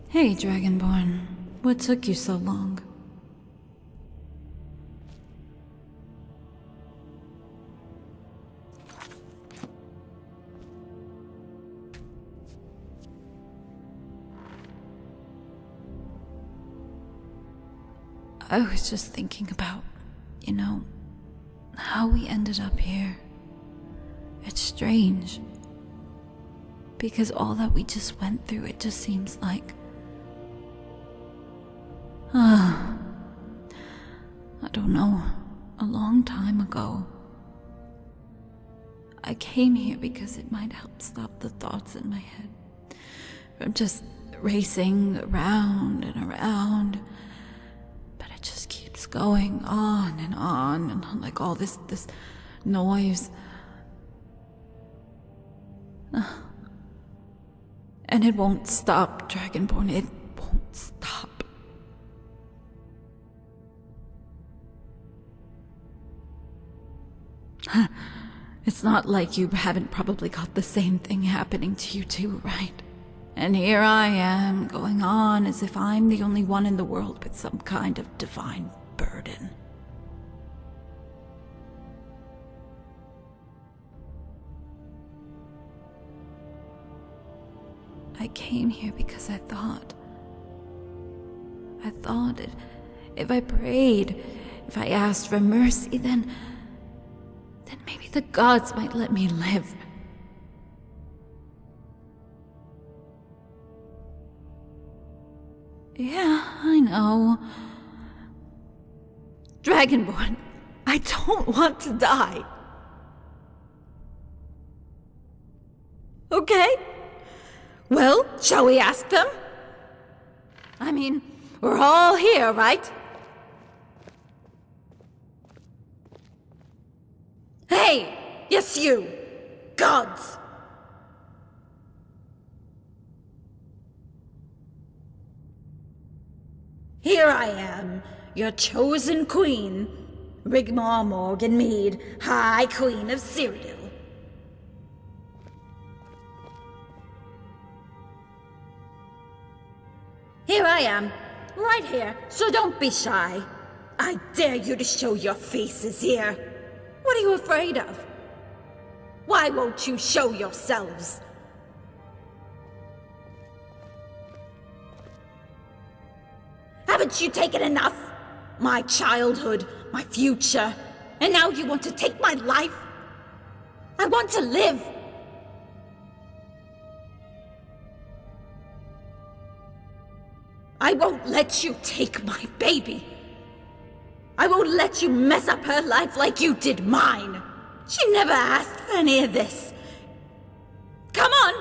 Hey, Dragonborn. What took you so long? I was just thinking about, how we ended up here. It's strange. Because all that we just went through, it just seems like... I don't know, a long time ago. I came here because it might help stop the thoughts in my head from just racing around and around. But it just keeps going on, and like all this noise. And it won't stop, Dragonborn, it won't stop. It's not like you haven't probably got the same thing happening to you too, right? And here I am, going on as if I'm the only one in the world with some kind of divine burden. I came here because I thought if I prayed, if I asked for mercy, then maybe the gods might let me live. Yeah, I know. Dragonborn, I don't want to die. Okay? Well, shall we ask them? I mean, we're all here, right? Hey! Yes, you! Gods! Here I am, your chosen queen, Rigmor Morganmead, High Queen of Cyrodill. Here I am, right here, so don't be shy. I dare you to show your faces here. What are you afraid of? Why won't you show yourselves? Haven't you taken enough? My childhood, my future, and now you want to take my life? I want to live. I won't let you take my baby. I won't let you mess up her life like you did mine. She never asked for any of this. Come on!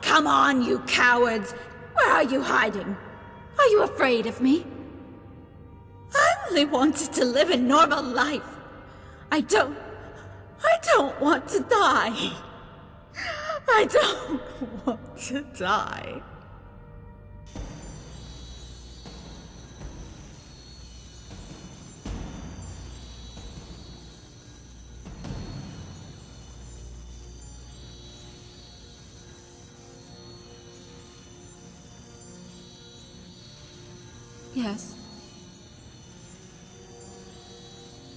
Come on, you cowards! Where are you hiding? Are you afraid of me? I only wanted to live a normal life. I don't want to die. I don't want to die. Yes.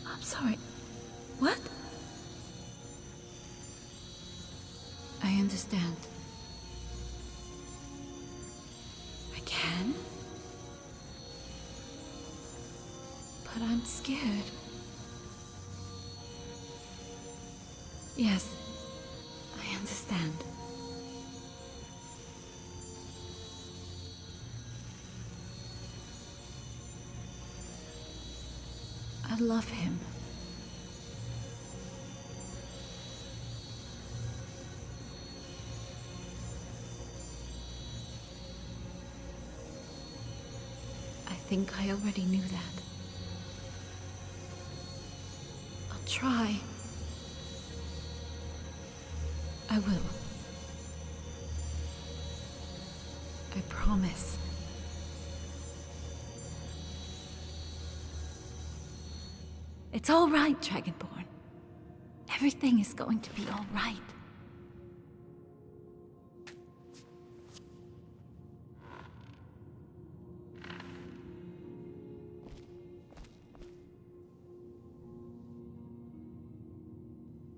I'm sorry. What? I understand. I can? But I'm scared. Yes, I understand. I love him. I think I already knew that. I'll try. I will. I promise. It's all right, Dragonborn. Everything is going to be all right.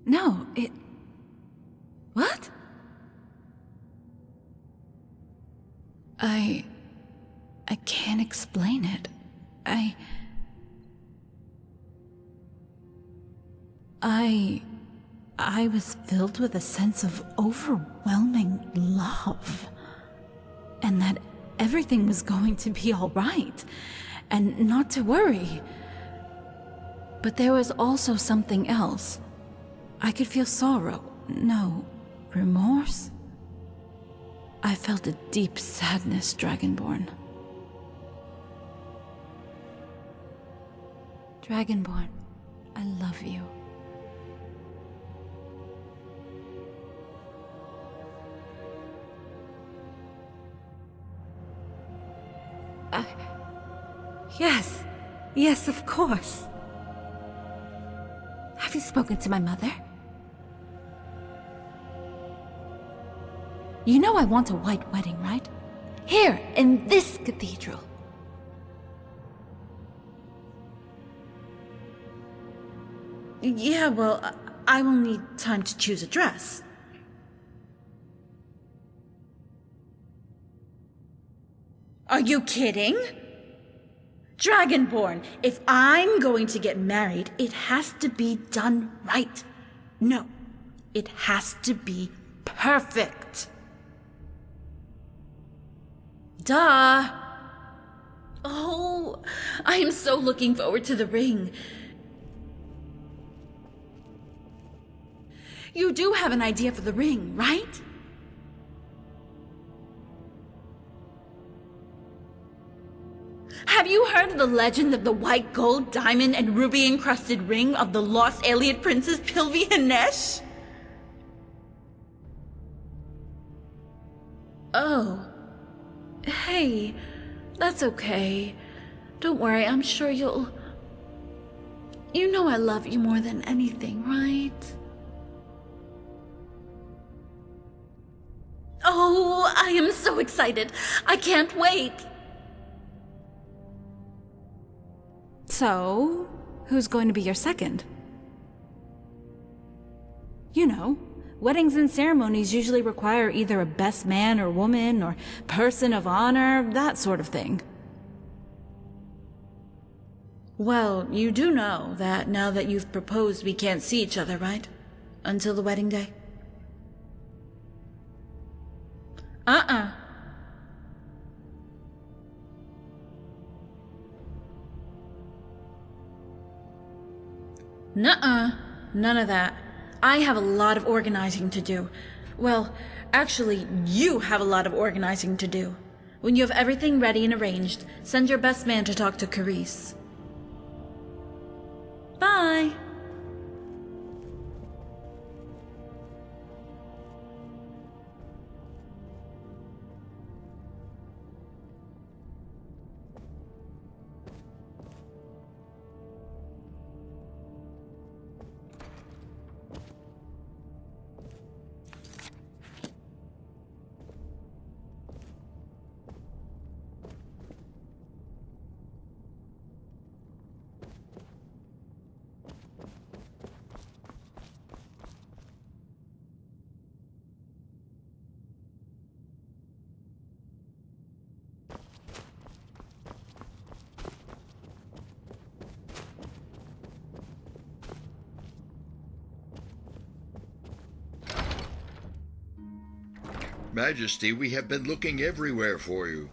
No, What? I can't explain it. I was filled with a sense of overwhelming love. And that everything was going to be all right. And not to worry. But there was also something else. I could feel sorrow. No, remorse? I felt a deep sadness, Dragonborn. Dragonborn, I love you. Yes, of course. Have you spoken to my mother? You know I want a white wedding, right? Here, in this cathedral. Yeah, well, I will need time to choose a dress. Are you kidding? Dragonborn, if I'm going to get married, it has to be done right. No, it has to be perfect. Duh. Oh, I am so looking forward to the ring. You do have an idea for the ring, right? Have you heard of the legend of the white gold, diamond, and ruby-encrusted ring of the lost Ayleid princess Pilvi Hanesh? Oh. Hey, that's okay. Don't worry, I'm sure you'll... You know I love you more than anything, right? Oh, I am so excited. I can't wait. So, who's going to be your second? You know, weddings and ceremonies usually require either a best man or woman or person of honor, that sort of thing. Well, you do know that now that you've proposed, we can't see each other, right? Until the wedding day? Nuh-uh. None of that. I have a lot of organizing to do. Well, actually, you have a lot of organizing to do. When you have everything ready and arranged, send your best man to talk to Carice. Bye! Majesty, we have been looking everywhere for you.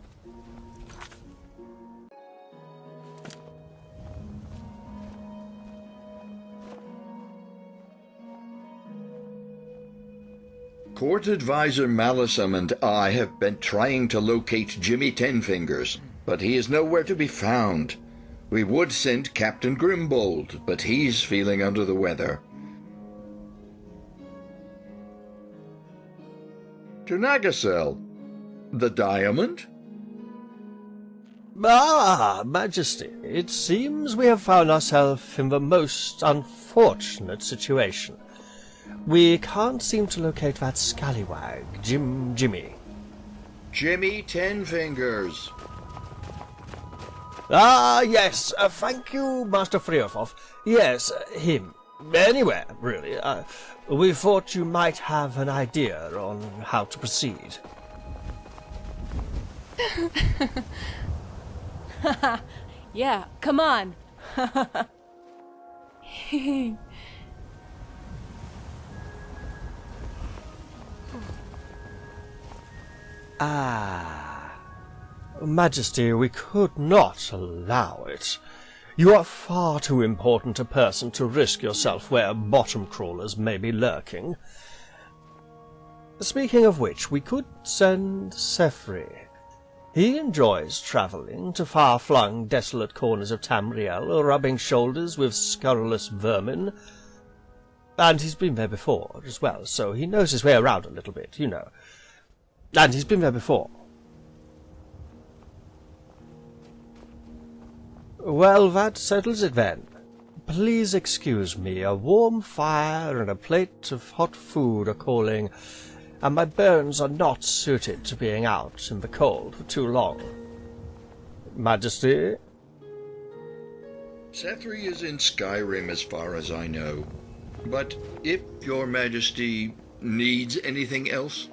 Court Advisor Malison and I have been trying to locate Jimmy Tenfingers, but he is nowhere to be found. We would send Captain Grimbold, but he's feeling under the weather. to Nagasel. The diamond? Ah, Majesty, it seems we have found ourselves in the most unfortunate situation. We can't seem to locate that scallywag, Jimmy. Jimmy Ten Fingers. Ah, yes, thank you, Master Freofoff. Yes, him. Anywhere, really. We thought you might have an idea on how to proceed. Yeah, come on. Majesty, we could not allow it. You are far too important a person to risk yourself where bottom crawlers may be lurking. Speaking of which, we could send Sefri. He enjoys travelling to far-flung, desolate corners of Tamriel, rubbing shoulders with scurrilous vermin. And he's been there before as well, so he knows his way around a little bit, you know. And he's been there before. Well, that settles it then. Please excuse me, a warm fire and a plate of hot food are calling, and my bones are not suited to being out in the cold for too long. Majesty? Sethri is in Skyrim as far as I know. But if your Majesty needs anything else...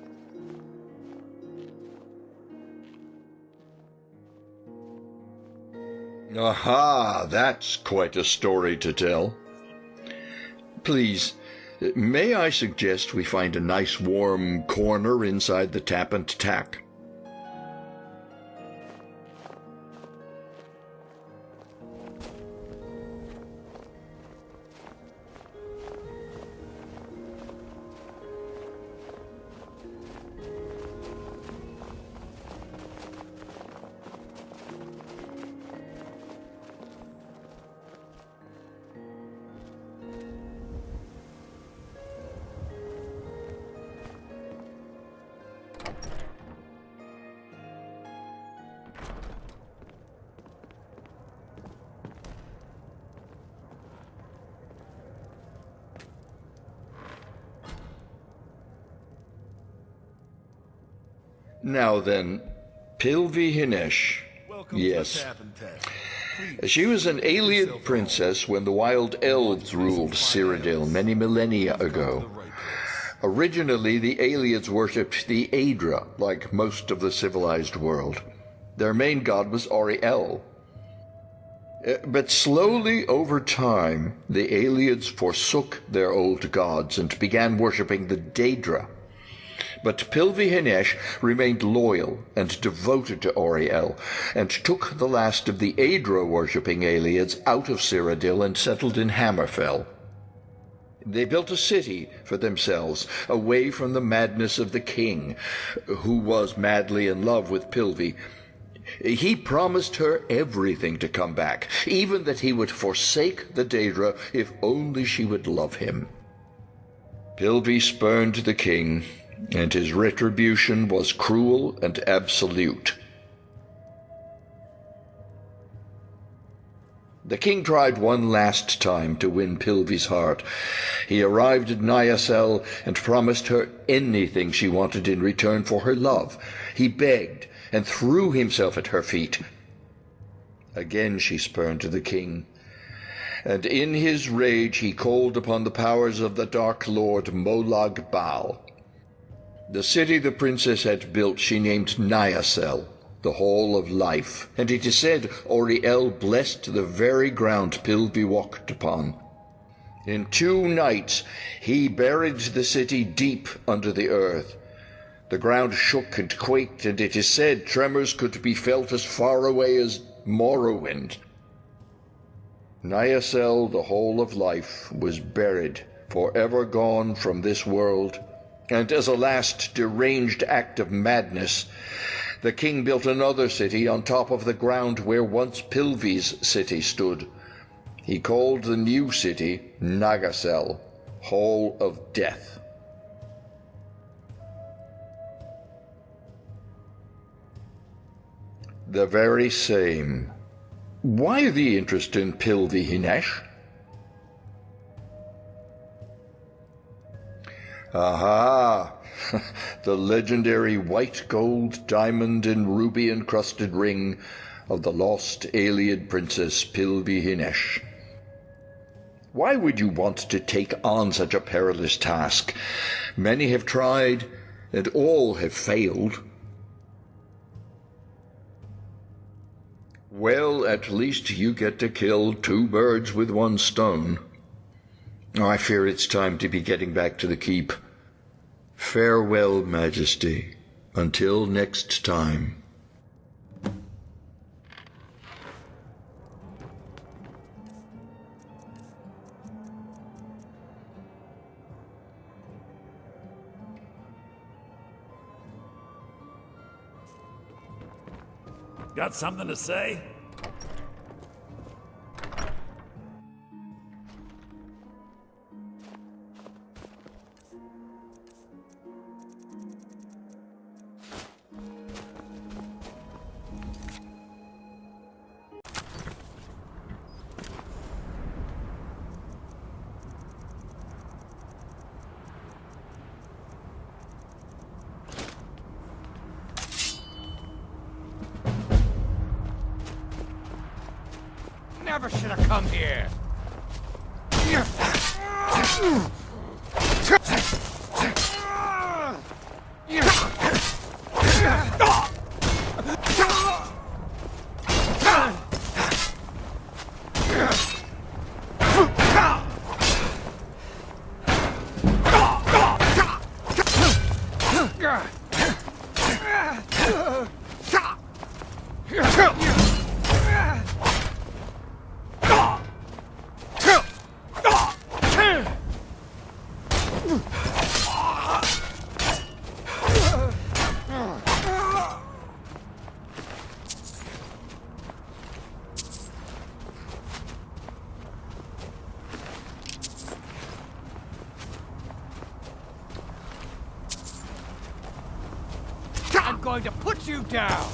Aha, that's quite a story to tell. Please, may I suggest we find a nice warm corner inside the Tap and Tack? Now then, Pilvi Hinesh. Yes. She was an Ayleid princess when the wild elves ruled Cyrodill many millennia ago. Originally, the Ayleids worshipped the Aedra, like most of the civilized world. Their main god was Auriel. But slowly over time, the Ayleids forsook their old gods and began worshipping the Daedra. But Pilvi Hinesh remained loyal and devoted to Auriel, and took the last of the Aedra-worshipping Ayleids out of Cyrodill and settled in Hammerfell. They built a city for themselves, away from the madness of the king, who was madly in love with Pilvi. He promised her everything to come back, even that he would forsake the Daedra if only she would love him. Pilvi spurned the king, and his retribution was cruel and absolute. The king tried one last time to win Pilvi's heart. He arrived at Nyasel and promised her anything she wanted in return for her love. He begged and threw himself at her feet. Again she spurned the king, and in his rage he called upon the powers of the Dark Lord Molag Bal. The city the princess had built she named Nyasel, the Hall of Life, and it is said Auriel blessed the very ground Pilvi walked upon. In 2 nights he buried the city deep under the earth. The ground shook and quaked, and it is said tremors could be felt as far away as Morrowind. Nyasel, the Hall of Life, was buried, forever gone from this world. And as a last deranged act of madness, the king built another city on top of the ground where once Pilvi's city stood. He called the new city Nagasel, Hall of Death. The very same. Why the interest in Pilvi-Hinesh? Aha! The legendary white gold, diamond, and ruby-encrusted ring of the lost Aeliad princess Pilvi-Hinesh. Why would you want to take on such a perilous task? Many have tried, and all have failed. Well, at least you get to kill 2 birds with 1 stone. I fear it's time to be getting back to the keep. Farewell, Majesty. Until next time. Got something to say? Never should have come here. I'm going to put you down!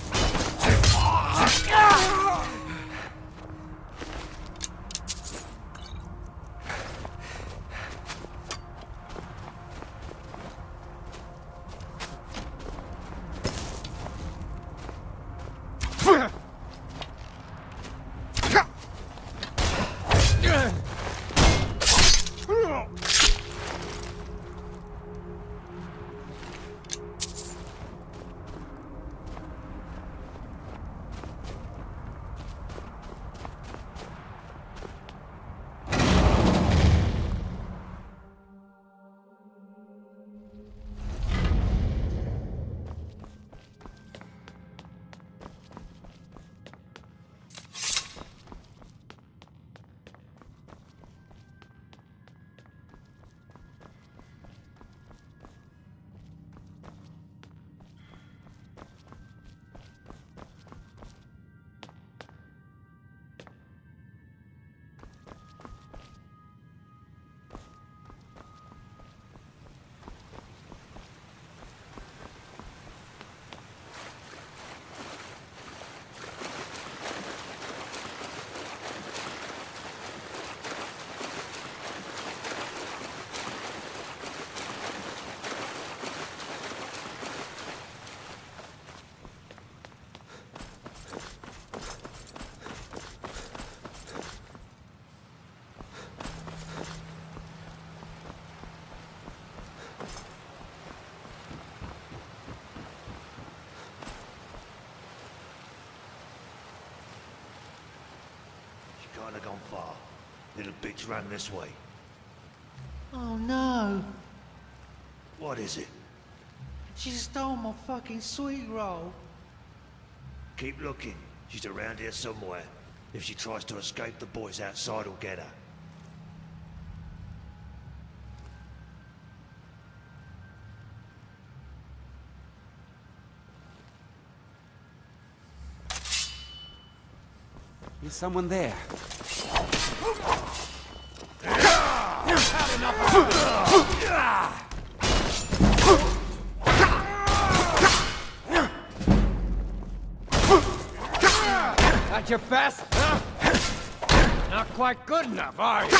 Can't have gone far. Little bitch ran this way. Oh no, What is it? she stole my fucking sweet roll. Keep looking. She's around here somewhere. If she tries to escape, the boys outside will get her. Is someone there? Got your fast, huh? Not quite good enough, are you?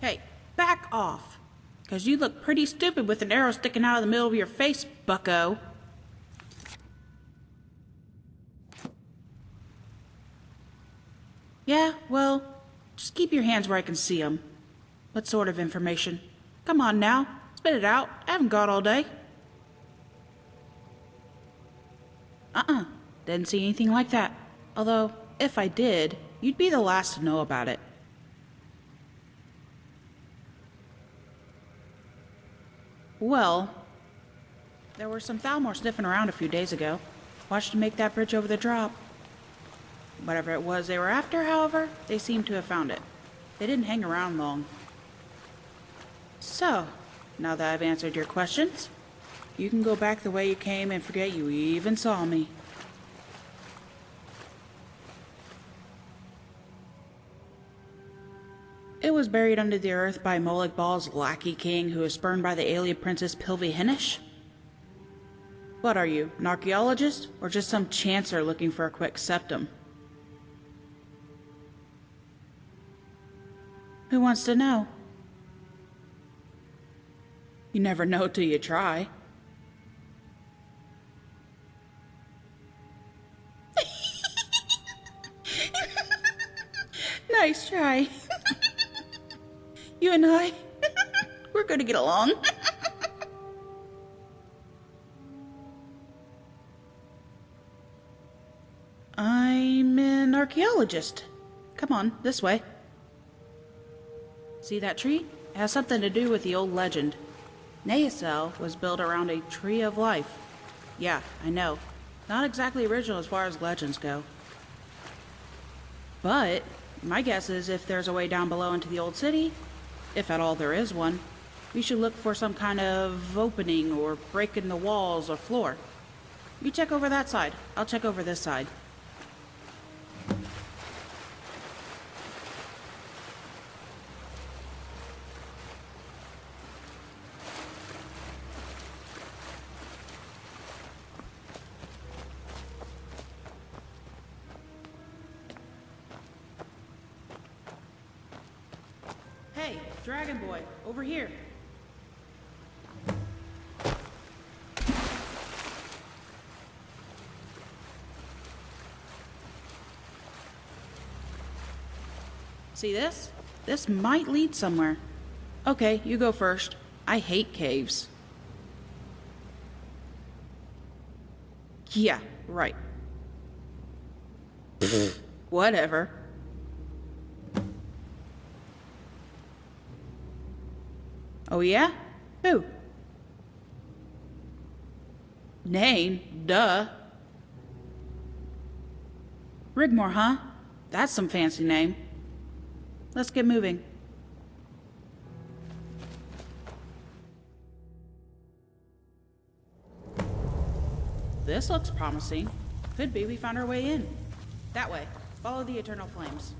Hey, back off. Because you look pretty stupid with an arrow sticking out of the middle of your face, bucko. Yeah, well, just keep your hands where I can see them. What sort of information? Come on now, spit it out. I haven't got all day. Didn't see anything like that. Although, if I did, you'd be the last to know about it. Well, there were some Thalmor sniffing around a few days ago. Watched them make that bridge over the drop. Whatever it was they were after, however, they seemed to have found it. They didn't hang around long. So, now that I've answered your questions, you can go back the way you came and forget you even saw me. It was buried under the earth by Molag Bal's lackey king who was spurned by the alien princess Pilvi-Hinish. What are you, an archaeologist, or just some chancer looking for a quick septum? Who wants to know? You never know till you try. Nice try. You and I, we're going to get along. I'm an archaeologist. Come on, this way. See that tree? It has something to do with the old legend. Neasel was built around a tree of life. Yeah, I know. Not exactly original as far as legends go. But my guess is if there's a way down below into the old city, if at all there is one, we should look for some kind of opening or break in the walls or floor. You check over that side. I'll check over this side. Hey, Dragon Boy, over here. See this? This might lead somewhere. Okay, you go first. I hate caves. Yeah, right. Whatever. Oh yeah? Who? Name? Duh. Rigmor, huh? That's some fancy name. Let's get moving. This looks promising. Could be we found our way in. That way. Follow the eternal flames.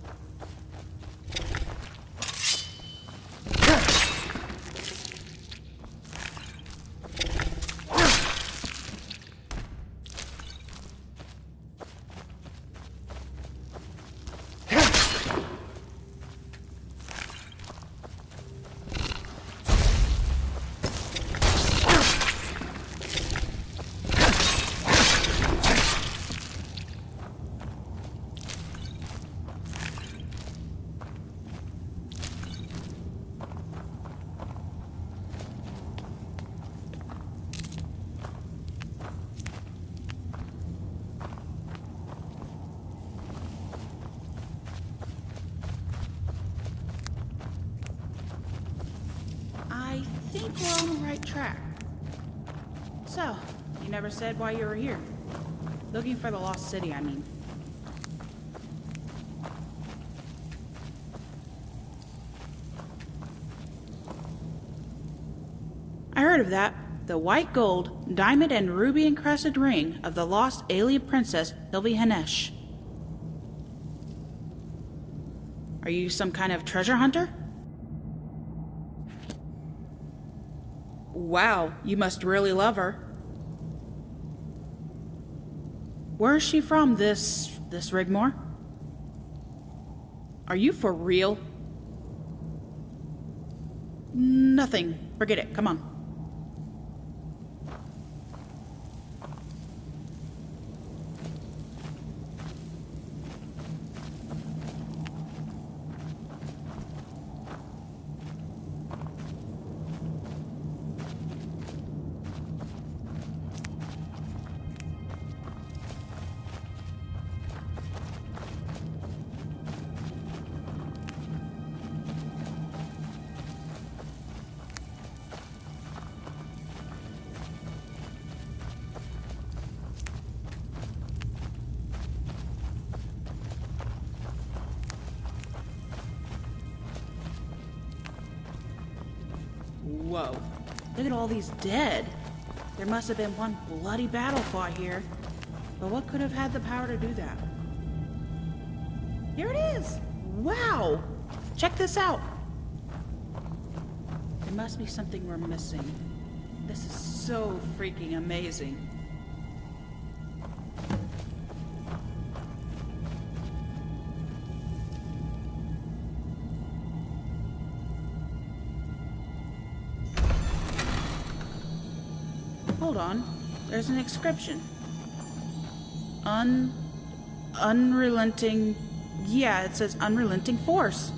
track. So, you never said why you were here. Looking for the lost city, I mean. I heard of that. The white gold, diamond and ruby encrusted ring of the lost alien princess Sylvie Hanesh. Are you some kind of treasure hunter? Wow, you must really love her. Where is she from, this Rigmor? Are you for real? Nothing. Forget it. Come on. Whoa. Look at all these dead. There must have been one bloody battle fought here. But what could have had the power to do that? Here it is! Wow! Check this out! There must be something we're missing. This is so freaking amazing. Hold on. There's an inscription. Unrelenting... Yeah, it says unrelenting force.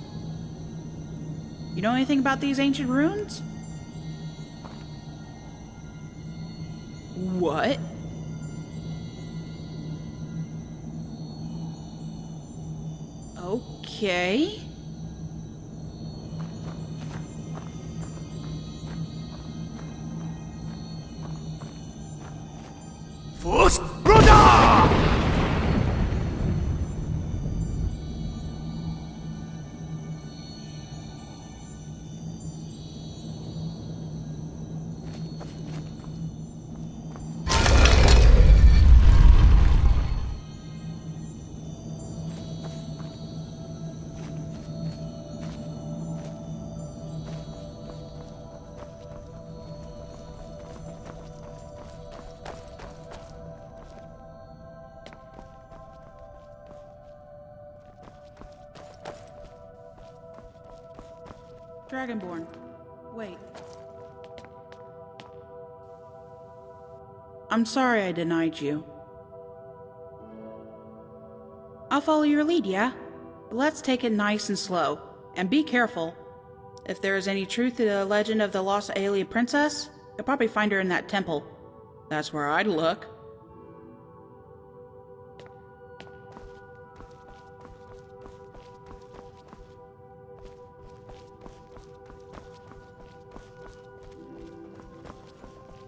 You know anything about these ancient runes? What? Okay. Force Brother! Dragonborn. Wait. I'm sorry I denied you. I'll follow your lead, yeah? But let's take it nice and slow. And be careful. If there is any truth to the legend of the lost alien princess, you'll probably find her in that temple. That's where I'd look.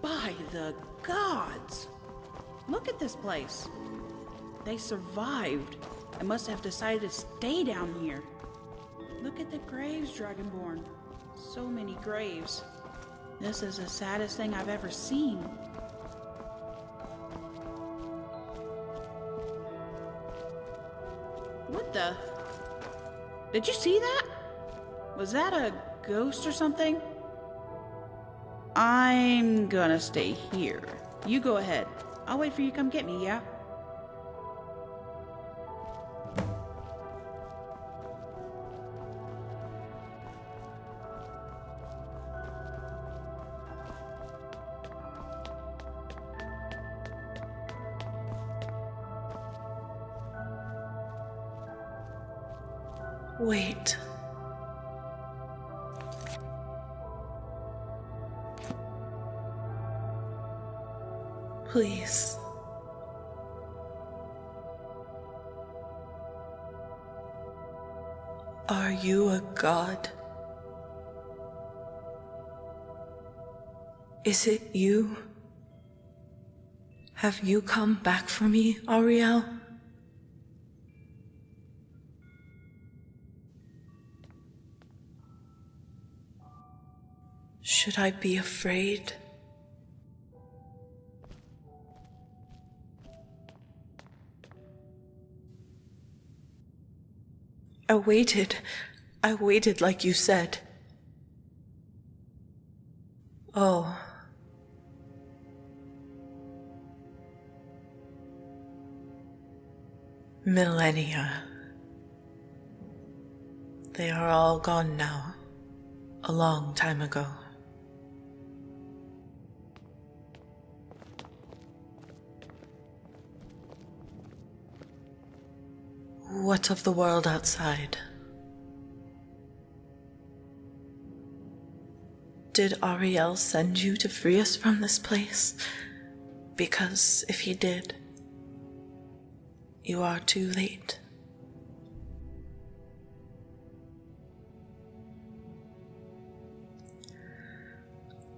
By the gods! Look at this place. They survived and must have decided to stay down here. Look at the graves, Dragonborn. So many graves. This is the saddest thing I've ever seen. What the? Did you see that? Was that a ghost or something? I'm gonna stay here. You go ahead. I'll wait for you to come get me, yeah? Wait. Please. Are you a god? Is it you? Have you come back for me, Ariel? Should I be afraid? I waited like you said. Oh. Millennia. They are all gone now. A long time ago. What of the world outside? Did Ariel send you to free us from this place? Because if he did, you are too late.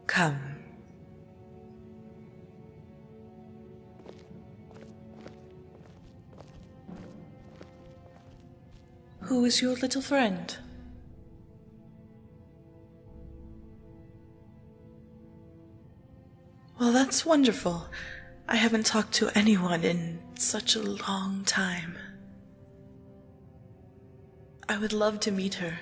Come. Who is your little friend? Well, that's wonderful. I haven't talked to anyone in such a long time. I would love to meet her.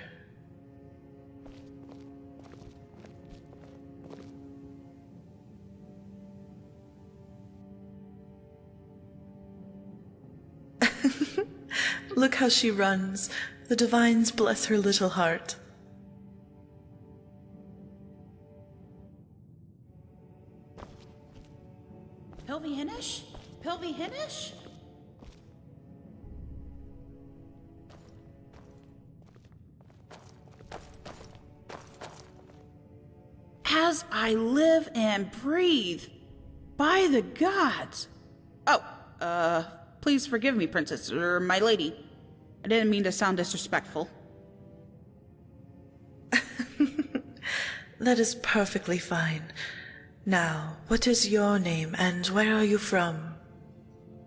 Look how she runs. The divines bless her little heart. Pilvi Hinish? As I live and breathe, by the gods. Oh, please forgive me, princess, or my lady. I didn't mean to sound disrespectful. That is perfectly fine. Now, what is your name, and where are you from?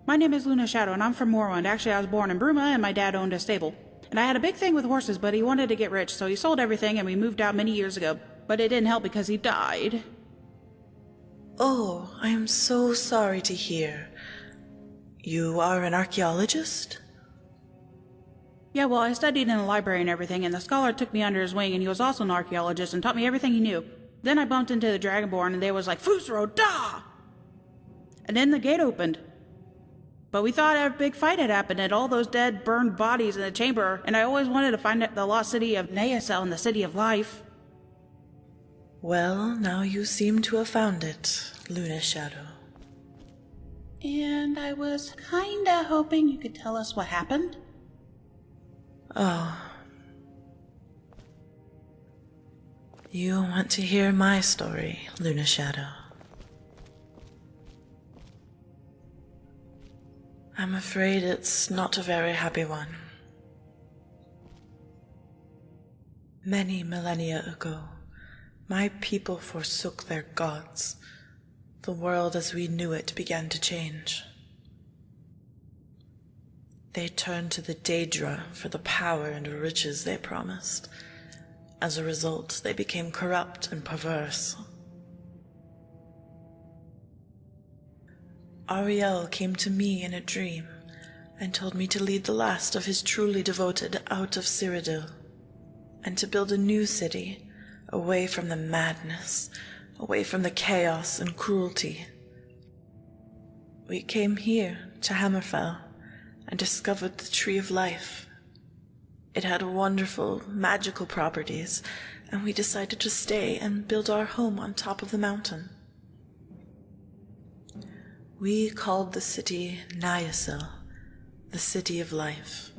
My name is Luna Shadow, and I'm from Morrowind. Actually, I was born in Bruma, and my dad owned a stable. And I had a big thing with horses, but he wanted to get rich, so he sold everything, and we moved out many years ago. But it didn't help because he died. Oh, I am so sorry to hear. You are an archaeologist? Yeah, well, I studied in the library and everything, and the scholar took me under his wing, and he was also an archaeologist and taught me everything he knew. Then I bumped into the Dragonborn, and they was like, Fusro, da! And then the gate opened. But we thought a big fight had happened, and all those dead, burned bodies in the chamber, and I always wanted to find the lost city of Neasel and the City of Life. Well, now you seem to have found it, Luna Shadow. And I was kinda hoping you could tell us what happened. Oh. You want to hear my story, Luna Shadow? I'm afraid it's not a very happy one. Many millennia ago, my people forsook their gods. The world as we knew it began to change. They turned to the Daedra for the power and riches they promised. As a result, they became corrupt and perverse. Ariel came to me in a dream and told me to lead the last of his truly devoted out of Cyrodill, and to build a new city, away from the madness, away from the chaos and cruelty. We came here to Hammerfell and discovered the Tree of Life. It had wonderful, magical properties, and we decided to stay and build our home on top of the mountain. We called the city Neasel, the City of Life.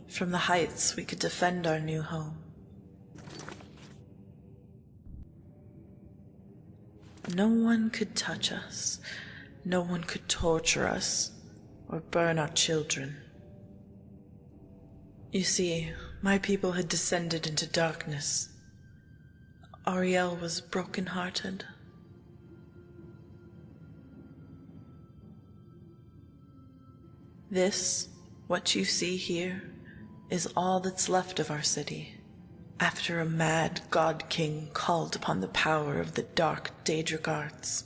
From the heights, we could defend our new home. No one could touch us, no one could torture us, or burn our children. You see, my people had descended into darkness. Ariel was broken-hearted. This, what you see here, is all that's left of our city, after a mad god-king called upon the power of the dark Daedric arts,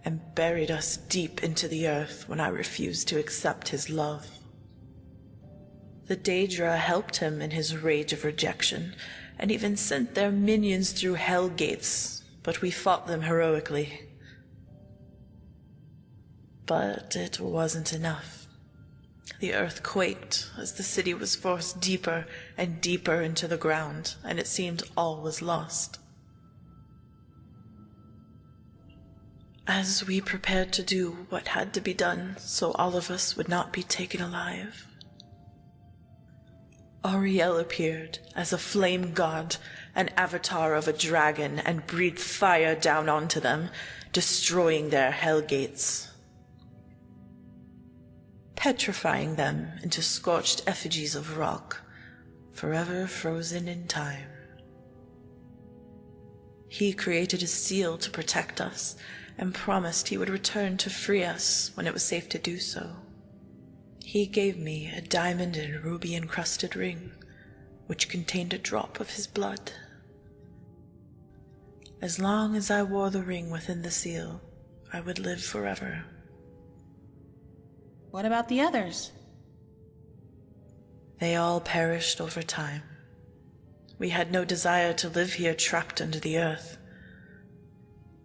and buried us deep into the earth when I refused to accept his love. The Daedra helped him in his rage of rejection, and even sent their minions through hell gates, but we fought them heroically. But it wasn't enough. The earth quaked as the city was forced deeper and deeper into the ground, and it seemed all was lost. As we prepared to do what had to be done so all of us would not be taken alive, Ariel appeared as a flame god, an avatar of a dragon, and breathed fire down onto them, destroying their hell gates, petrifying them into scorched effigies of rock, forever frozen in time. He created a seal to protect us, and promised he would return to free us when it was safe to do so. He gave me a diamond and ruby-encrusted ring, which contained a drop of his blood. As long as I wore the ring within the seal, I would live forever. What about the others? They all perished over time. We had no desire to live here trapped under the earth,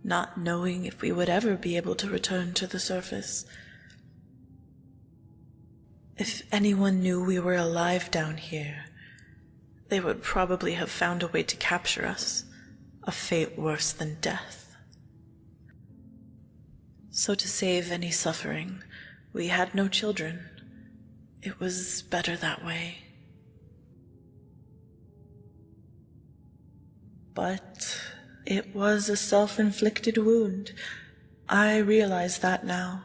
not knowing if we would ever be able to return to the surface. If anyone knew we were alive down here, they would probably have found a way to capture us, a fate worse than death. So to save any suffering, we had no children. It was better that way. But it was a self-inflicted wound. I realize that now.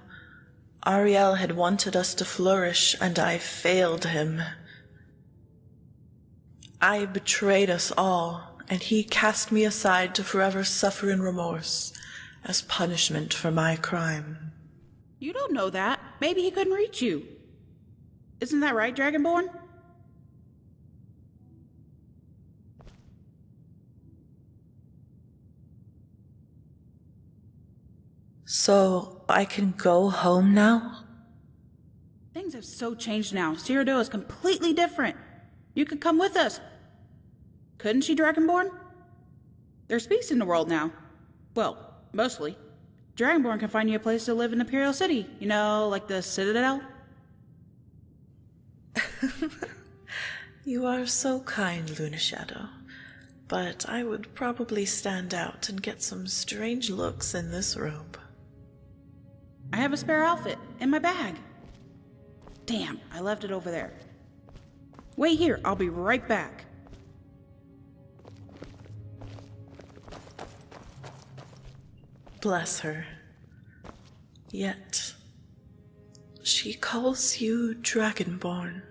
Ariel had wanted us to flourish, and I failed him. I betrayed us all, and he cast me aside to forever suffer in remorse as punishment for my crime. You don't know that. Maybe he couldn't reach you. Isn't that right, Dragonborn? So I can go home now? Things have so changed now. Cyrodill is completely different. You could come with us. Couldn't she, Dragonborn? There's peace in the world now. Well, mostly. Dragonborn can find you a place to live in Imperial City. You know, like the Citadel? You are so kind, Luna Shadow. But I would probably stand out and get some strange looks in this robe. I have a spare outfit in my bag. Damn, I left it over there. Wait here, I'll be right back. Bless her. Yet, she calls you Dragonborn.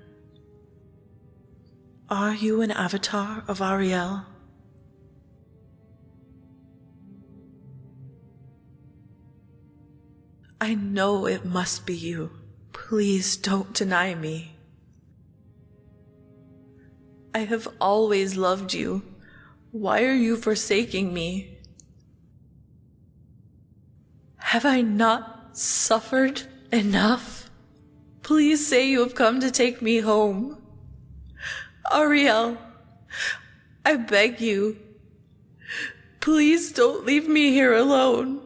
Are you an avatar of Ariel? I know it must be you. Please don't deny me. I have always loved you. Why are you forsaking me? Have I not suffered enough? Please say you have come to take me home. Ariel, I beg you. Please don't leave me here alone.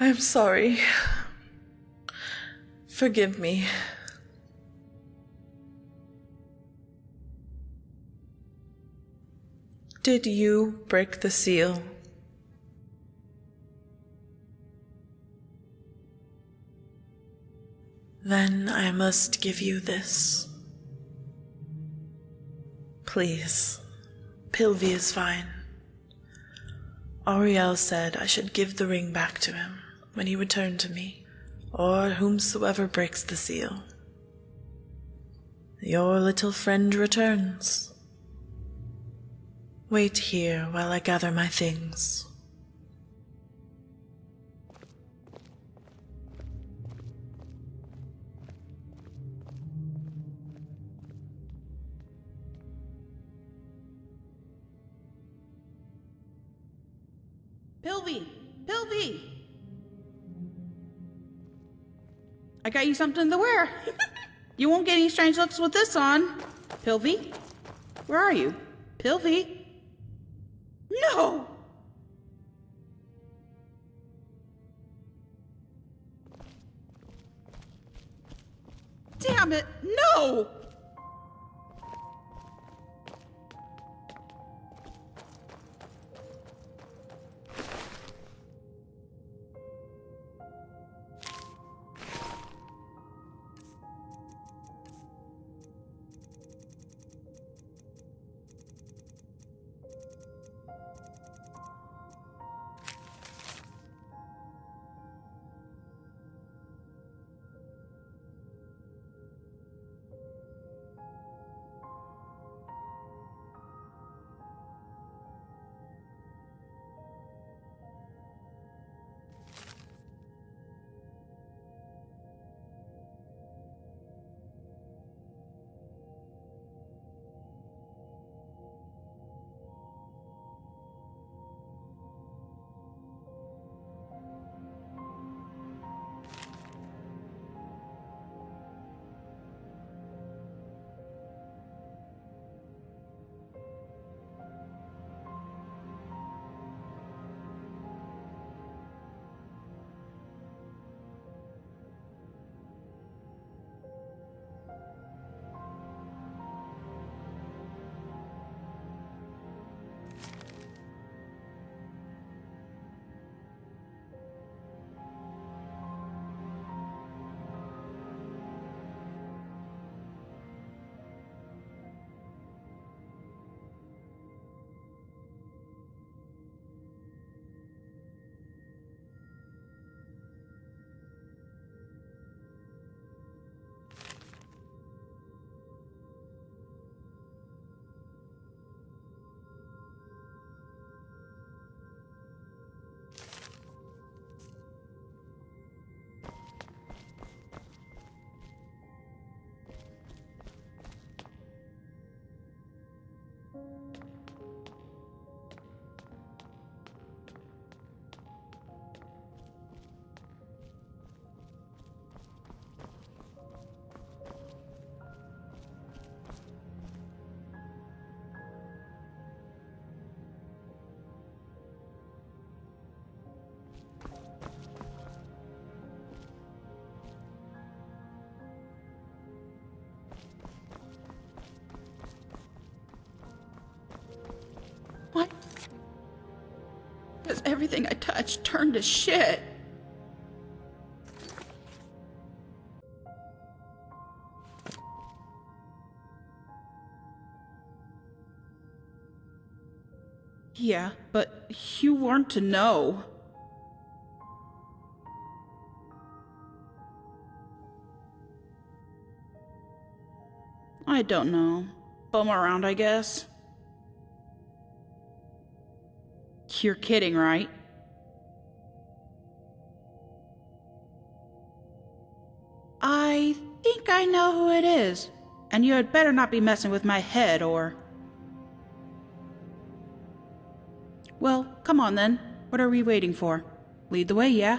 I'm sorry. Forgive me. Did you break the seal? Then I must give you this. Please, Pilvi is fine. Ariel said I should give the ring back to him when he returned to me. or whomsoever breaks the seal. Your little friend returns. Wait here while I gather my things. Pilvi! Pilvi! I got you something to wear. You won't get any strange looks with this on. Pilvi? Where are you? Pilvi? No! Damn it, no! What? Because everything I touched turned to shit. Yeah, but you weren't to know. I don't know. Bum around, I guess. You're kidding, right? I think I know who it is. And you had better not be messing with my head, or... Well, come on then. What are we waiting for? Lead the way, yeah?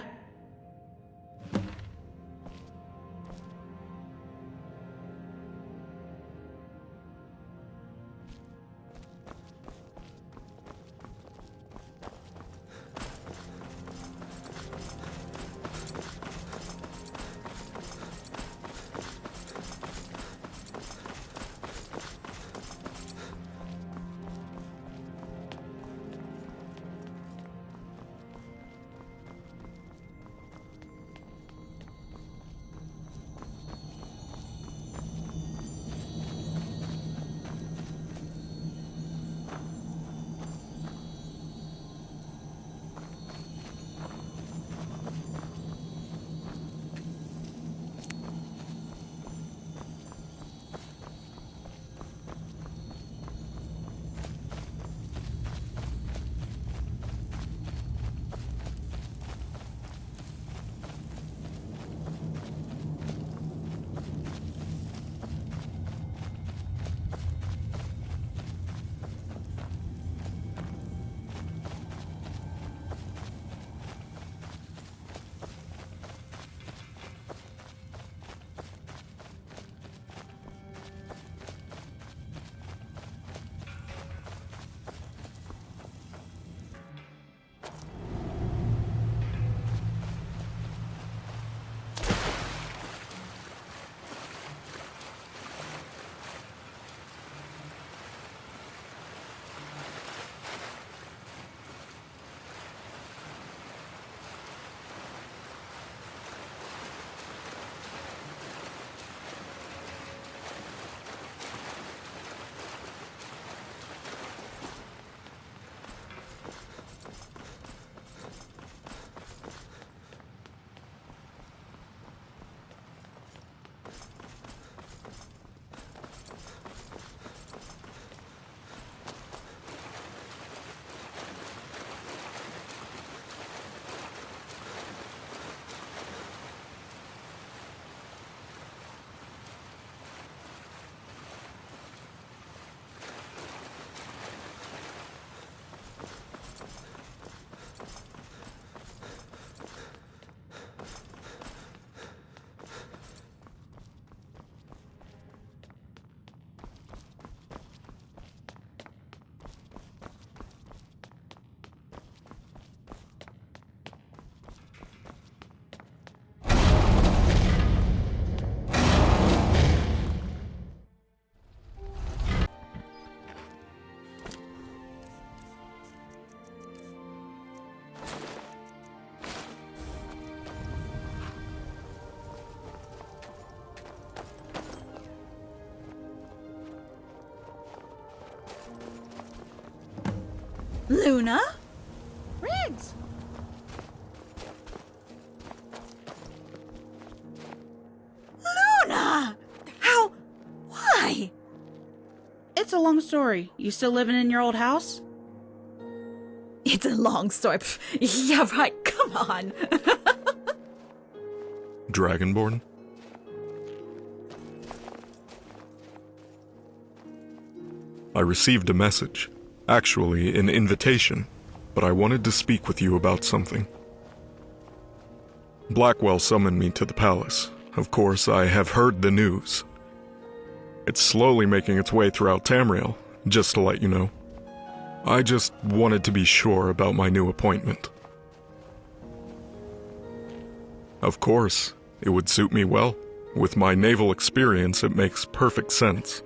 Luna? Riggs! Luna! How? Why? It's a long story. You still living in your old house? It's a long story. Pff, yeah, right. Come on. Dragonborn? I received a message. Actually, an invitation. But I wanted to speak with you about something. Blackwell summoned me to the palace. Of course, I have heard the news. It's slowly making its way throughout Tamriel, just to let you know. I just wanted to be sure about my new appointment. Of course, it would suit me well. With my naval experience, it makes perfect sense.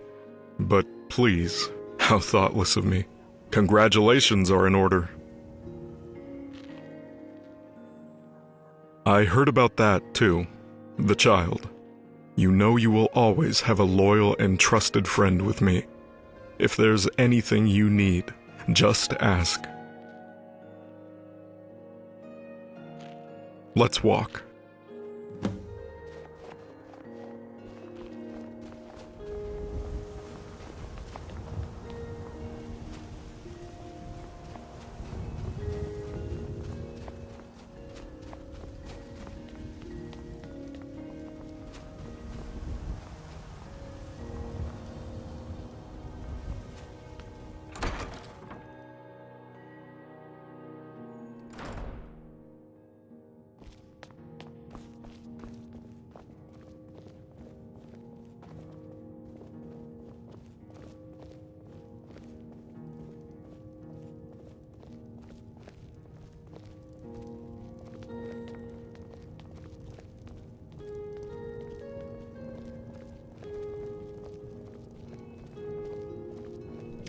But please, how thoughtless of me. Congratulations are in order. I heard about that, too. The child. You know you will always have a loyal and trusted friend with me. If there's anything you need, just ask. Let's walk.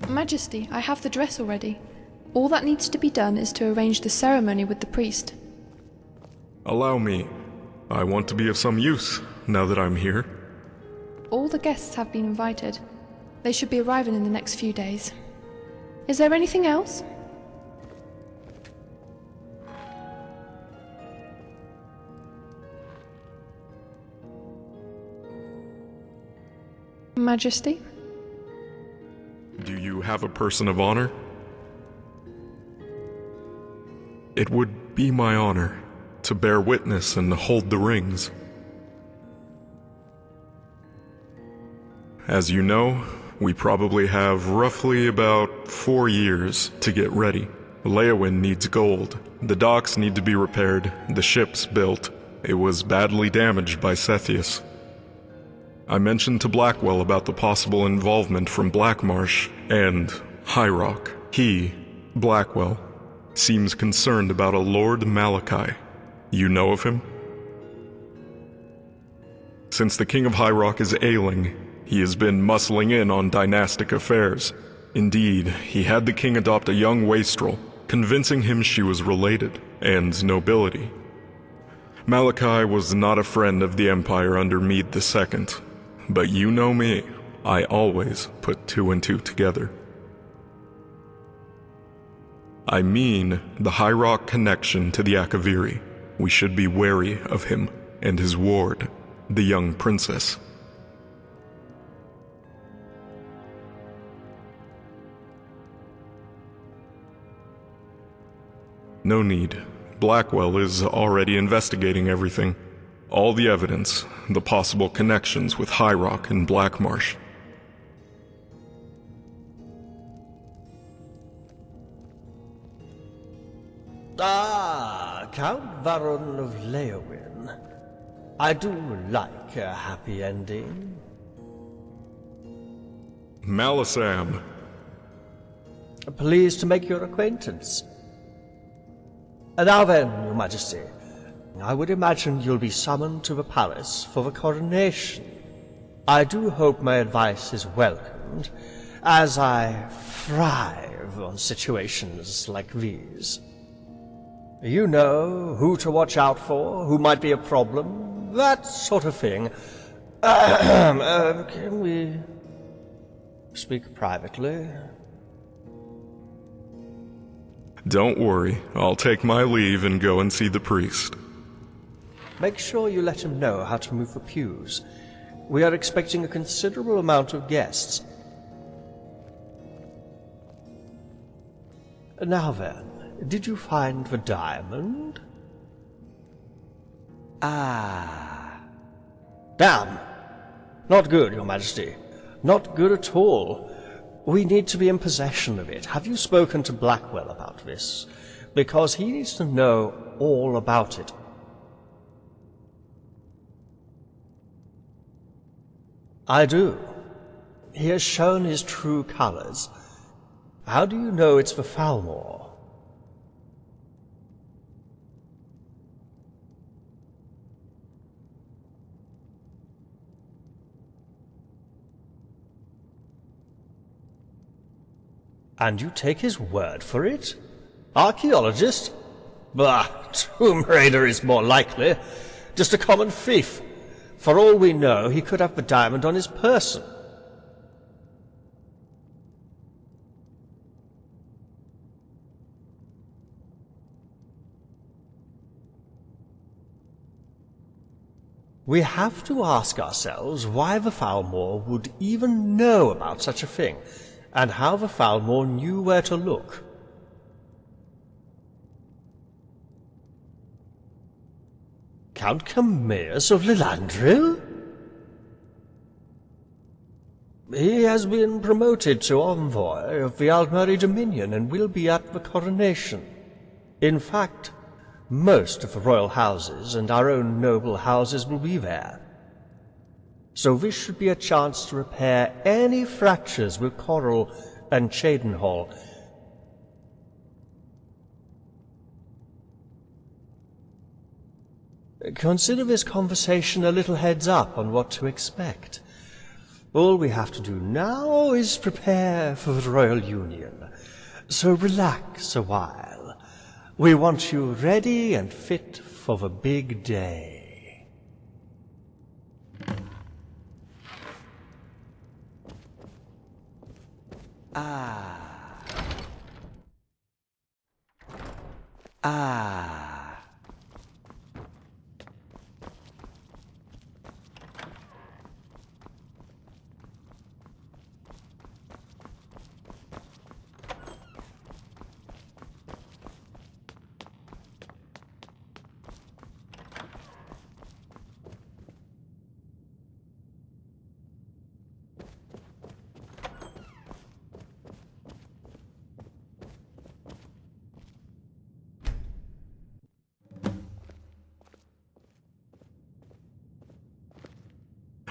Majesty, I have the dress already. All that needs to be done is to arrange the ceremony with the priest. Allow me. I want to be of some use, now that I'm here. All the guests have been invited. They should be arriving in the next few days. Is there anything else? Majesty? Do you have a person of honor? It would be my honor to bear witness and hold the rings. As you know, we probably have roughly about 4 years to get ready. Leowyn needs gold. The docks need to be repaired, the ship's built. It was badly damaged by Sethius. I mentioned to Blackwell about the possible involvement from Blackmarsh and High Rock. He, Blackwell, seems concerned about a Lord Malachi. You know of him? Since the King of High Rock is ailing, he has been muscling in on dynastic affairs. Indeed, he had the king adopt a young wastrel, convincing him she was related, and nobility. Malachi was not a friend of the Empire under Mede II. But you know me, I always put 2 and 2 together. I mean the High Rock connection to the Akaviri. We should be wary of him and his ward, the young princess. No need. Blackwell is already investigating everything. All the evidence, the possible connections with High Rock and Blackmarsh. Ah, Count Varon of Leowyn. I do like a happy ending. Malisam. Pleased to make your acquaintance. Now then, Your Majesty, I would imagine you'll be summoned to the palace for the coronation. I do hope my advice is welcomed, as I thrive on situations like these. You know who to watch out for, who might be a problem, that sort of thing. Can we speak privately? Don't worry, I'll take my leave and go and see the priest. Make sure you let him know how to move the pews. We are expecting a considerable amount of guests. Now then, did you find the diamond? Ah. Damn! Not good, Your Majesty. Not good at all. We need to be in possession of it. Have you spoken to Blackwell about this? Because he needs to know all about it. I do. He has shown his true colors. How do you know it's for Falmor? And you take his word for it? Archaeologist? Bah, Tomb Raider is more likely. Just a common thief. For all we know, he could have the diamond on his person. We have to ask ourselves why the Falmor would even know about such a thing, and how the Falmor knew where to look. Count Camillus of Lilandril? He has been promoted to envoy of the Aldmeri Dominion and will be at the coronation. In fact, most of the royal houses and our own noble houses will be there. So this should be a chance to repair any fractures with Coral and Cheydinhal. Consider this conversation a little heads up on what to expect. All we have to do now is prepare for the Royal Union. So relax a while. We want you ready and fit for the big day.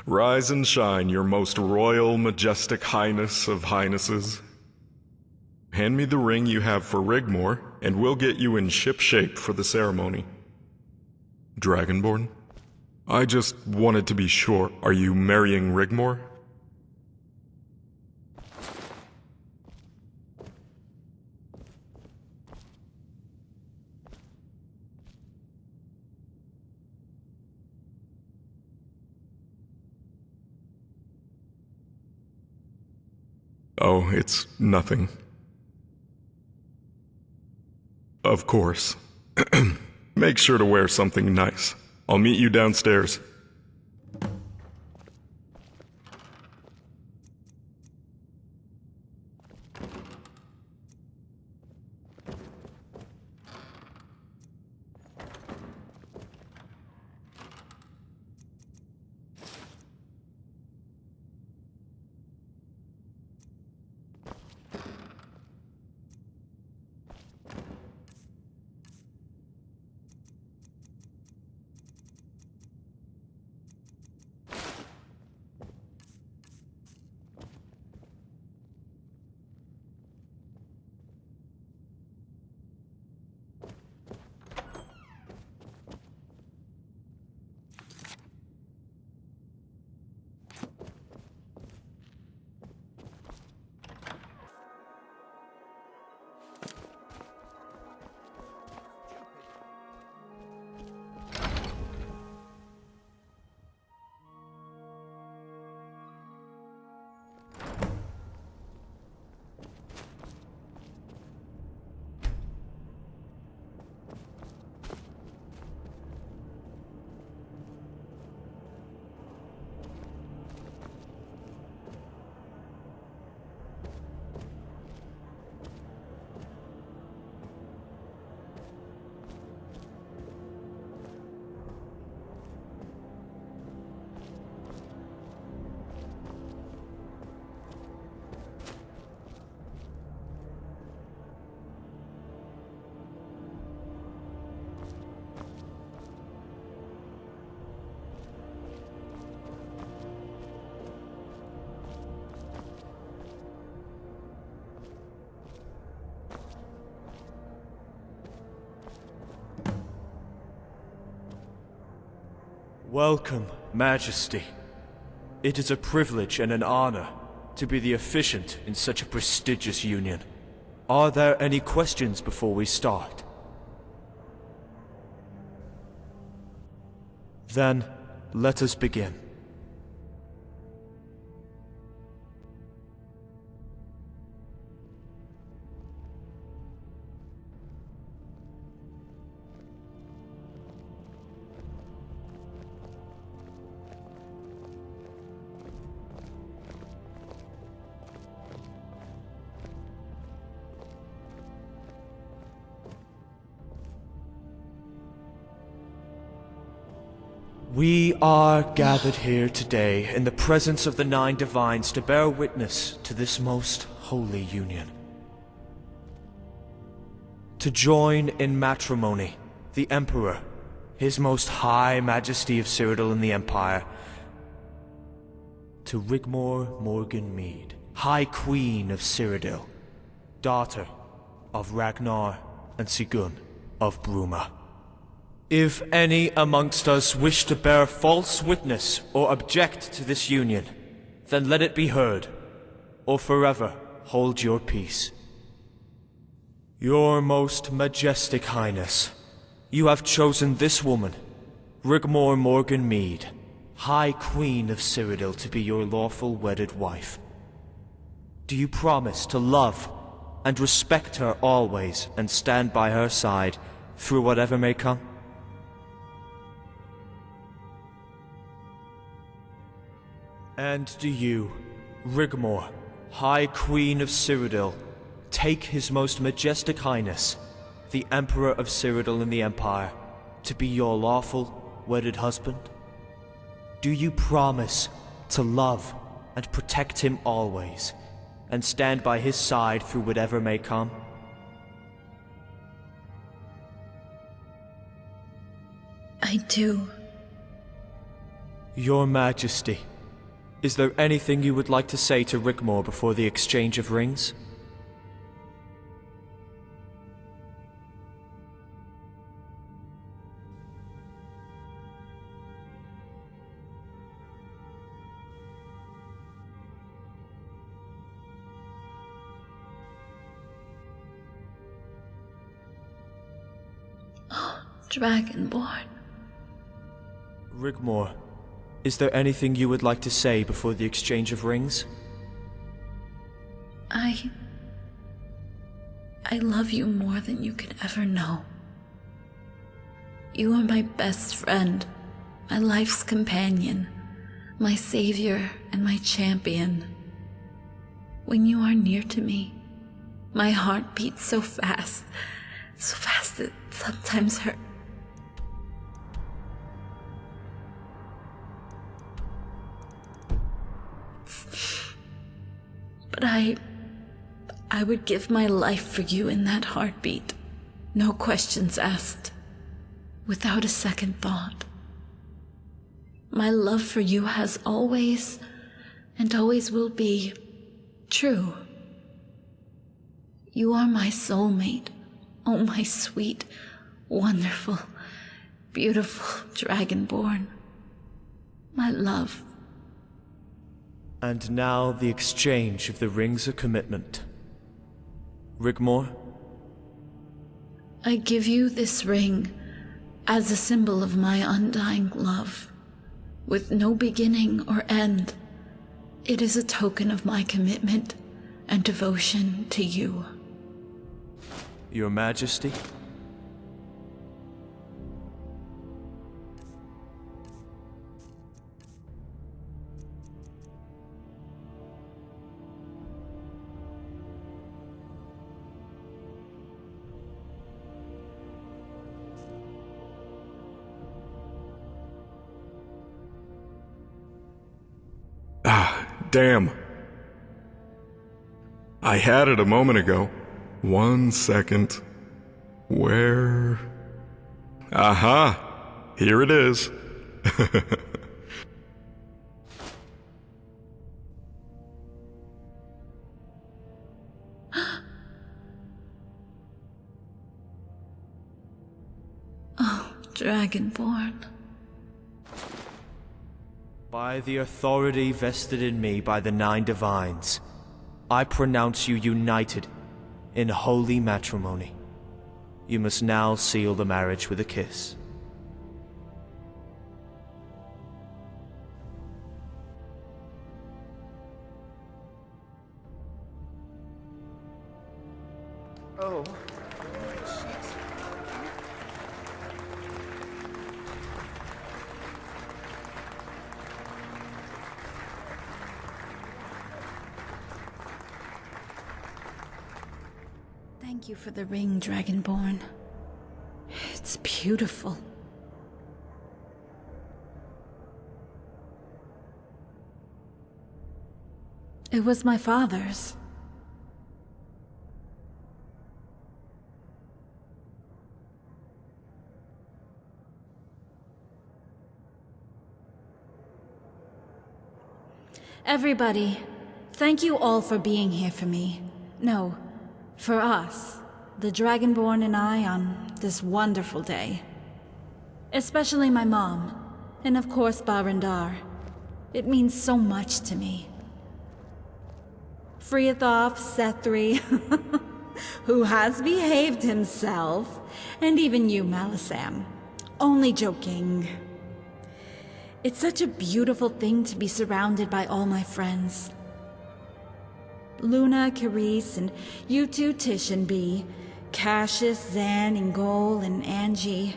Rise and shine, your most royal, majestic highness of highnesses. Hand me the ring you have for Rigmor, and we'll get you in ship shape for the ceremony. Dragonborn? I just wanted to be sure. Are you marrying Rigmor? Oh, it's nothing. Of course. Make sure to wear something nice. I'll meet you downstairs. Welcome, Majesty. It is a privilege and an honor to be the officiant in such a prestigious union. Are there any questions before we start? Then, let us begin. We are gathered here today in the presence of the 9 divines to bear witness to this most holy union. To join in matrimony, the Emperor, His Most High Majesty of Cyrodill and the Empire, to Rigmor Morgan Mead, High Queen of Cyrodill, daughter of Ragnar and Sigurd of Bruma. If any amongst us wish to bear false witness or object to this union, then let it be heard, or forever hold your peace. Your most majestic highness, you have chosen this woman, Rigmor Morgan Mead, High Queen of Cyrodill, to be your lawful wedded wife. Do you promise to love and respect her always and stand by her side through whatever may come? And do you, Rigmor, High Queen of Cyrodill, take His Most Majestic Highness, the Emperor of Cyrodill and the Empire, to be your lawful, wedded husband? Do you promise to love and protect him always, and stand by his side through whatever may come? I do. Your Majesty, is there anything you would like to say to Rigmor before the exchange of rings? Oh, Dragonborn. Rigmor, is there anything you would like to say before the exchange of rings? I love you more than you could ever know. You are my best friend, my life's companion, my savior and my champion. When you are near to me, my heart beats so fast it sometimes hurts. But I would give my life for you in that heartbeat. No questions asked. Without a second thought. My love for you has always, and always will be, true. You are my soulmate. Oh, my sweet, wonderful, beautiful Dragonborn. My love. And now the exchange of the rings of commitment. Rigmor? I give you this ring as a symbol of my undying love, with no beginning or end. It is a token of my commitment and devotion to you. Your Majesty? Damn. I had it a moment ago. 1 second. Where? Aha! Here it is. Oh, Dragonborn. By the authority vested in me by the 9 divines, I pronounce you united in holy matrimony. You must now seal the marriage with a kiss. Oh. Thank you for the ring, Dragonborn. It's beautiful. It was my father's. Everybody, thank you all for being here for me. No, for us, the Dragonborn and I, on this wonderful day. Especially my mom, and of course Barandar. It means so much to me. Friathoff, Sethri, who has behaved himself, and even you, Malisam. Only joking. It's such a beautiful thing to be surrounded by all my friends. Luna, Carice, and you two, Tish and Bee, Cassius, Zan, Ingol, and Angie.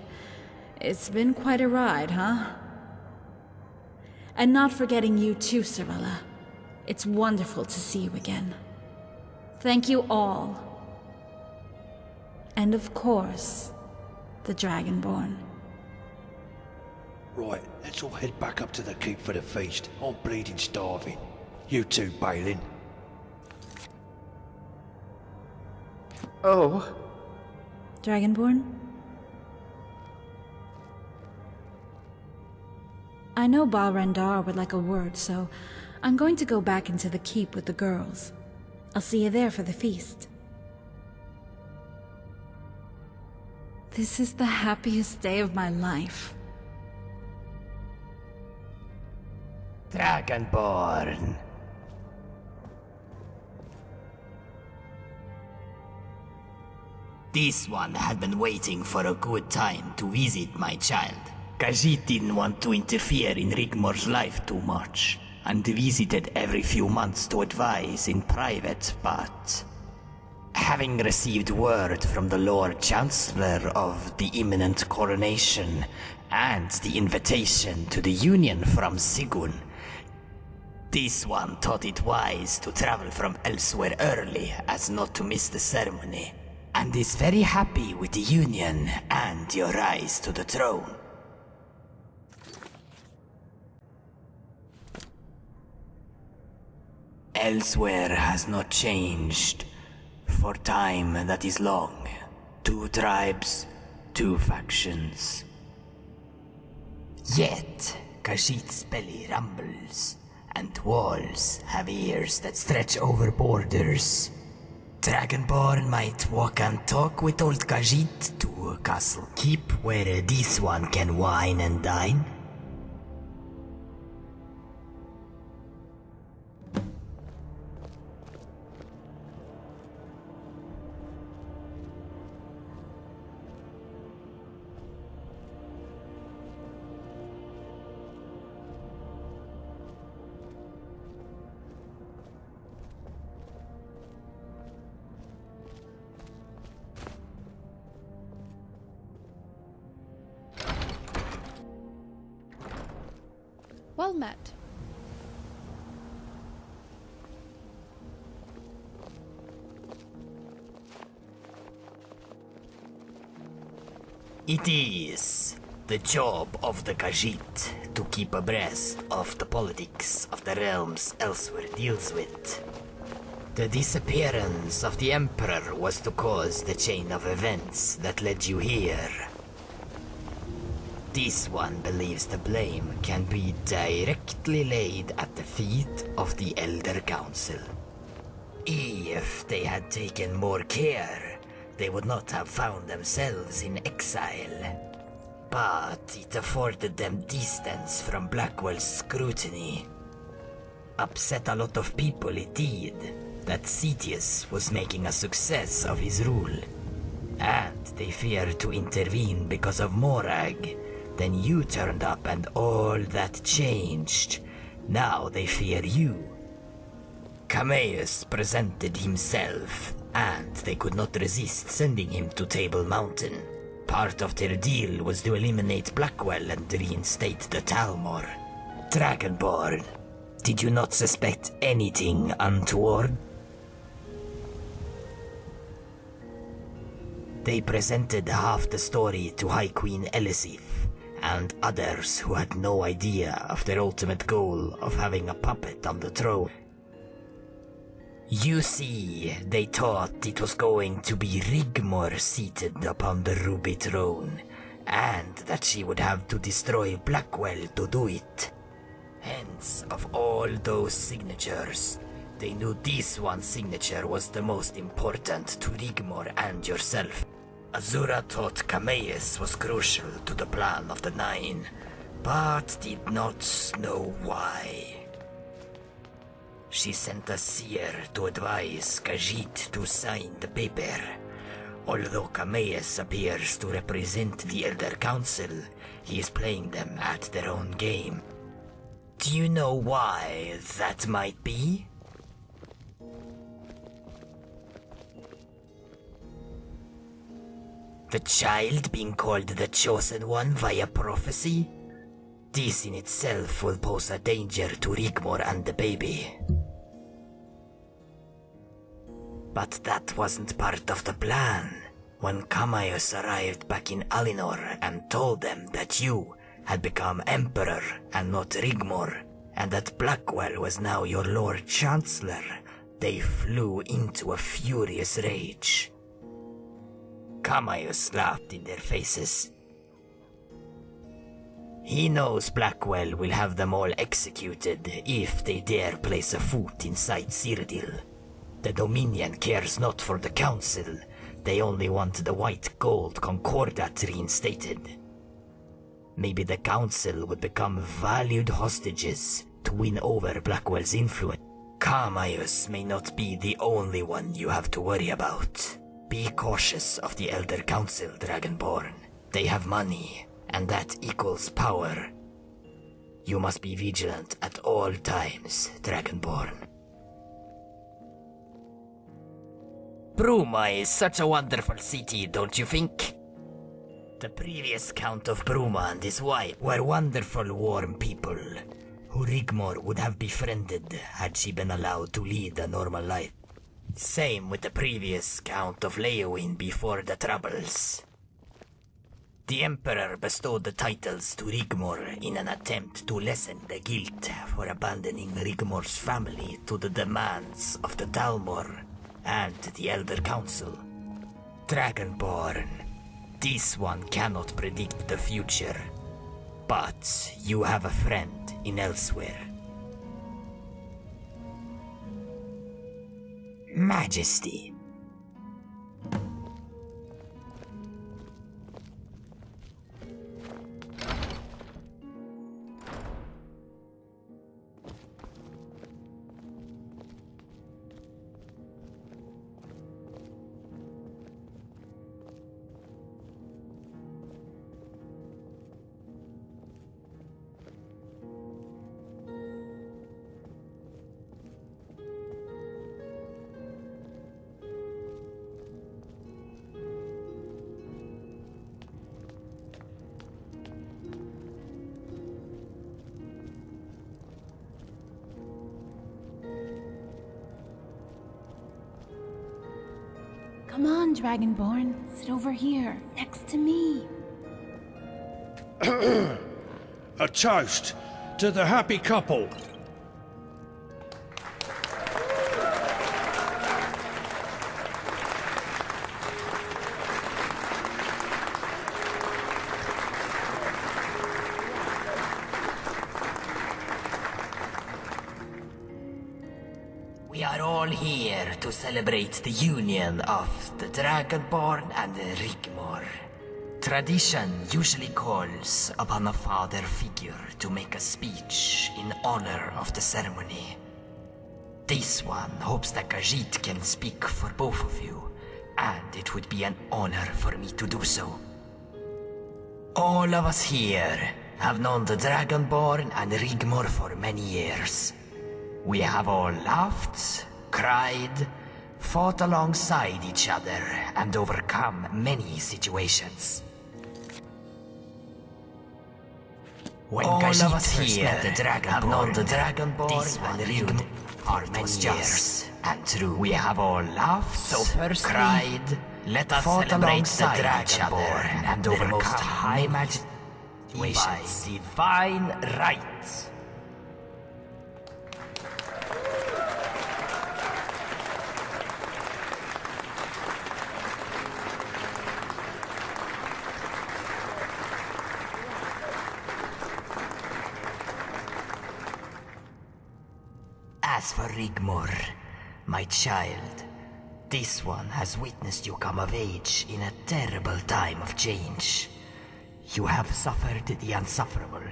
It's been quite a ride, huh? And not forgetting you too, Cirilla. It's wonderful to see you again. Thank you all. And of course, the Dragonborn. Right, let's all head back up to the keep for the feast. I'm bleeding starving. You too, Balin. Oh. Dragonborn? I know Balrandar would like a word, so I'm going to go back into the keep with the girls. I'll see you there for the feast. This is the happiest day of my life. Dragonborn. This one had been waiting for a good time to visit my child. Khajiit didn't want to interfere in Rigmor's life too much, and visited every few months to advise in private, but... having received word from the Lord Chancellor of the imminent coronation, and the invitation to the union from Sigun, this one thought it wise to travel from elsewhere early as not to miss the ceremony, and is very happy with the union and your rise to the throne. Elsewhere has not changed for time that is long. 2 tribes, 2 factions. Yet, Khajiit's belly rumbles, and walls have ears that stretch over borders. Dragonborn might walk and talk with old Khajiit to a castle keep where this one can wine and dine. Well met. It is the job of the Khajiit to keep abreast of the politics of the realms elsewhere deals with. The disappearance of the Emperor was to cause the chain of events that led you here. This one believes the blame can be directly laid at the feet of the Elder Council. If they had taken more care, they would not have found themselves in exile. but it afforded them distance from Blackwell's scrutiny. Upset a lot of people it did, that Cetius was making a success of his rule. And they feared to intervene because of Morag. Then you turned up and all that changed. Now they fear you. Cameus presented himself, and they could not resist sending him to Table Mountain. Part of their deal was to eliminate Blackwell and reinstate the Talmor. Dragonborn, did you not suspect anything untoward? They presented half the story to High Queen Elisif, and others who had no idea of their ultimate goal of having a puppet on the throne. You see, they thought it was going to be Rigmor seated upon the ruby throne, and that she would have to destroy Blackwell to do it. Hence, of all those signatures, they knew this one signature was the most important to Rigmor and yourself. Azura thought Cameus was crucial to the plan of the Nine, but did not know why. She sent a seer to advise Khajiit to sign the paper. Although Cameus appears to represent the Elder Council, he is playing them at their own game. Do you know why that might be? The child being called the Chosen One via prophecy? This in itself will pose a danger to Rigmor and the baby. But that wasn't part of the plan. When Cameus arrived back in Alinor and told them that you had become Emperor and not Rigmor, and that Blackwell was now your Lord Chancellor, they flew into a furious rage. Cameus laughed in their faces. He knows Blackwell will have them all executed if they dare place a foot inside Cyrodill. The Dominion cares not for the Council, they only want the white gold Concordat reinstated. Maybe the Council would become valued hostages to win over Blackwell's influence. Cameus may not be the only one you have to worry about. Be cautious of the Elder Council, Dragonborn. They have money, and that equals power. You must be vigilant at all times, Dragonborn. Bruma is such a wonderful city, don't you think? The previous Count of Bruma and his wife were wonderful, warm people, who Rigmor would have befriended had she been allowed to lead a normal life. Same with the previous Count of Leowin before the Troubles. The Emperor bestowed the titles to Rigmor in an attempt to lessen the guilt for abandoning Rigmor's family to the demands of the Talmor and the Elder Council. Dragonborn, this one cannot predict the future, but you have a friend in Elsewhere. Majesty. Come on, Dragonborn. Sit over here, next to me. A toast to the happy couple. We are all here to celebrate the union of the Dragonborn and Rigmor. Tradition usually calls upon a father figure to make a speech in honor of the ceremony. This one hopes that Khajiit can speak for both of you, and it would be an honor for me to do so. All of us here have known the Dragonborn and Rigmor for many years. We have all laughed, cried, fought alongside each other, and overcome many situations. When all of us here have known the Dragonborn and Rigmor for many years, and true, we have all laughed, cried, let us celebrate the Dragonborn and overcome high magic by divine right. As for Rigmor, my child, this one has witnessed you come of age in a terrible time of change. You have suffered the unsufferable.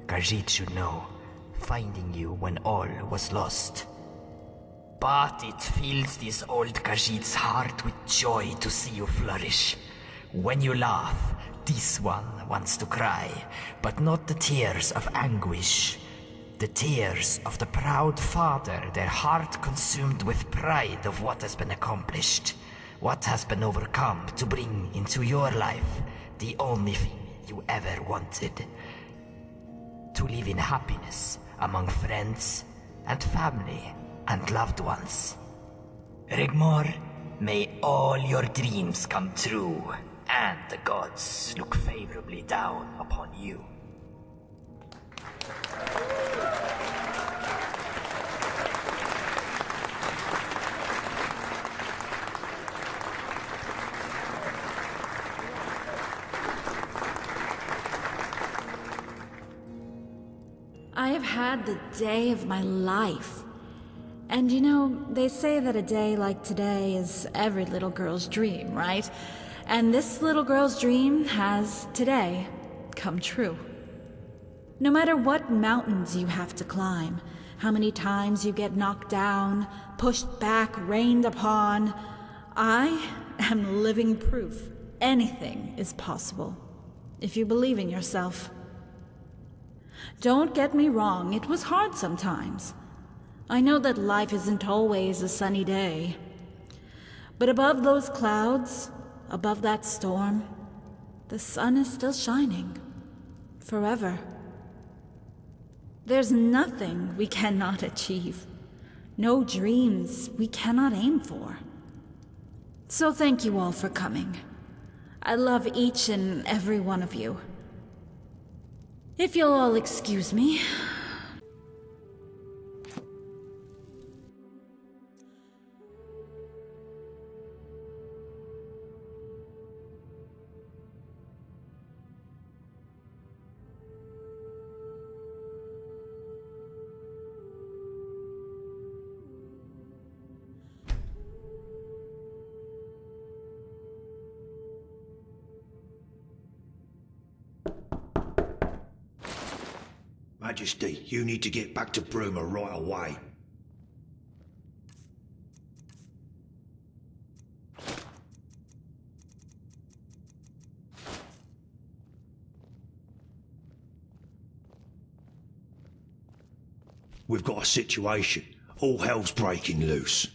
Khajiit should know, finding you when all was lost. But it fills this old Khajiit's heart with joy to see you flourish. When you laugh, this one wants to cry, but not the tears of anguish. The tears of the proud father, their heart consumed with pride of what has been accomplished, what has been overcome to bring into your life the only thing you ever wanted. To live in happiness among friends and family and loved ones. Rigmor, may all your dreams come true, and the gods look favorably down upon you. I have had the day of my life. And you know, they say that a day like today is every little girl's dream, right? And this little girl's dream has, today, come true. No matter what mountains you have to climb, how many times you get knocked down, pushed back, rained upon, I am living proof anything is possible, if you believe in yourself. Don't get me wrong, it was hard sometimes. I know that life isn't always a sunny day. But above those clouds, above that storm, the sun is still shining. Forever. There's nothing we cannot achieve. No dreams we cannot aim for. So thank you all for coming. I love each and every one of you. If you'll all excuse me. Majesty, you need to get back to Bruma right away. We've got a situation. All hell's breaking loose.